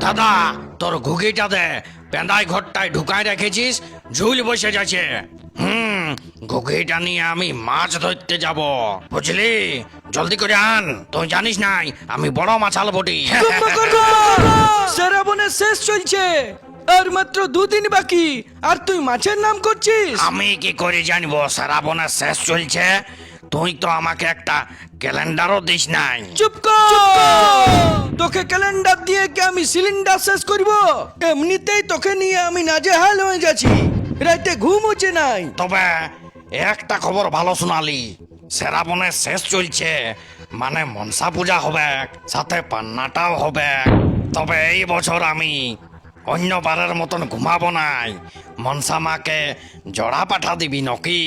দাদা তোর ঘুগিটা দে, পেঁদাই ঘরটায় ঢুকায় রেখেছিস, ঝুল বসে যাচ্ছে। ঘুগিটা নিয়ে আমি মাছ ধরতে যাব, বুঝলি? জলদি করে আন, তুই জানিস নাই আমি বড় মাছাল বটি। শ্রাবণের শেষ চলছে, আর মাত্র 2 দিন বাকি, আর তুই মাছের নাম করছিস? আমি কি করে জানবো শ্রাবণের শেষ চলছে? তুই তো আমাকে একটা ক্যালেন্ডারও দিস নাই। চুপ কর! তোকে ক্যালেন্ডার দিয়ে কি আমি সিলিন্ডার শেষ করব? এমনিতেই তোকে নিয়ে আমি নাজেহাল হয়ে যাচ্ছি, রাতে ঘুম হচ্ছে নাই। তবে একটা খবর ভালো শোনালি, শ্রাবণের শেষ চলছে, মানে মনসা পূজা হবে, সাথে পান্নাটাও হবে। তবে এই বছর আমি অন্যবারের মতন ঘুমাবো নাই, মনসা মাকে জড়া পাঠা দিবি নাকি?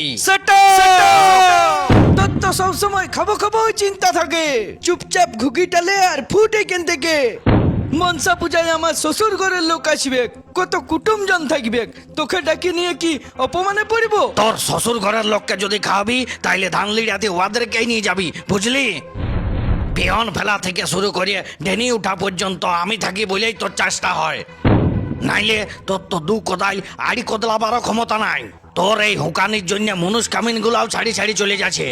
তোর তো সবসময় খাবো খাবো চিন্তা থাকে। চুপচাপ ঘুগিটা লে আর ফুট এখান থেকে। মনসা পূজায় আমার শ্বশুর ঘরের লোক আসবে, কত কুটুমজন থাকবে, তোকে ডাকি নিয়ে কি অপমানে পড়িব? তোর শ্বশুর ঘরের লোককে যদি খাওয়াবি তাইলে ধানলিড়াতে ওদেরকেই নিয়ে যাবি, বুঝলি? পিয়ন ফেলা থেকে শুরু করে ডেনি উঠা পর্যন্ত আমি থাকি বলেই তোর চাষটা হয়, নাইলে তোর তো 2 কোদাল আড়ি কোদলাবারও ক্ষমতা নাই। তোর এই হুকানির জন্য মনুষ কামিন গুলাও ছাড়ি ছাড়ি চলে যাচ্ছে।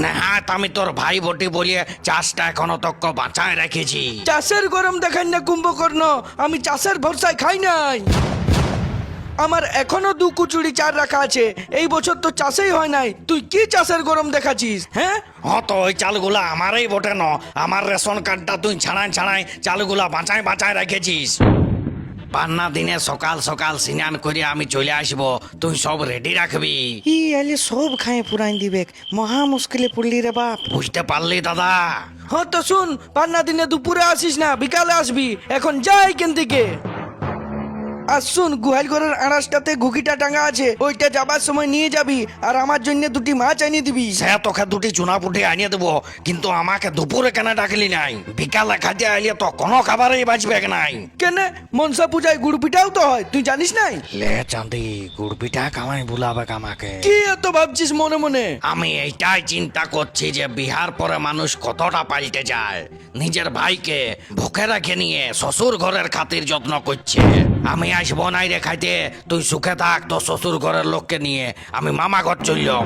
না আমি তোর ভাই বটি বলিয়ে চাষটা এখনো তক বাঁচায় রেখেছি। চাষের গরম দেখান না কুম্ভকর্ণ, আমি চাষের ভরসায় খাই নাই। আমার এখনো 2 কুচুরি চার রাখা আছে, এই বছর তো চাষেই হয় নাই, তুই কি চাষের গরম দেখাচ্ছিস? হ্যাঁ তো ওই চালগুলা আমারই বটে ন, আমার রেশন কার্ডটা তুই ছাড়াই ছাড়াই চালগুলা বাঁচায় বাঁচায় রেখেছিস। পান্না দিনে সকাল সকাল স্নান করে আমি চলে আসবো, তুই সব রেডি রাখবি। ই আলে সব খায় পুরাইন দিবে, মহা মুশকিলে পড়লি রে বাপ। বুঝতে পারলি দাদা? হ্যাঁ তো শুন, পান্না দিনে দুপুরে আসিস না, বিকালে আসবি। এখন যাই কেন থেকে। আর শুন, গুহাল ঘরের আড়াসটাতে ঘুগিটা টাঙা আছে, ওইটা যাবার সময় নিয়ে যাবি, আর আমার জন্য 2টি মাছ আনিয়ে দিবি। সে তোকে 2টি চুনা পুটি আনিয়ে দেবো, কিন্তু আমাকে দুপুরে কেন ডাকলি নাই? বিকালে খাইতে আইলে তো কোনো খাবারই বাঁচবে নাই। কেন? মনসা পূজায় গুড় পিঠাও তো হয়, তুই জানিস নাই? লে চাঁদি, গুড় পিঠা কামাই বুলাবে আমাকে। কি এত ভাবছিস মনে মনে? আমি এইটাই চিন্তা করছি যে বিহার পরে মানুষ কতটা পাল্টে যায়, নিজের ভাইকে ভুকে রেখে নিয়ে শ্বশুর ঘরের খাতির যত্ন করছে। আমি আসবো নাই রে খাইতে, তুই সুখে থাক তোর শ্বশুর ঘরের লোককে নিয়ে, আমি মামা ঘর চললাম।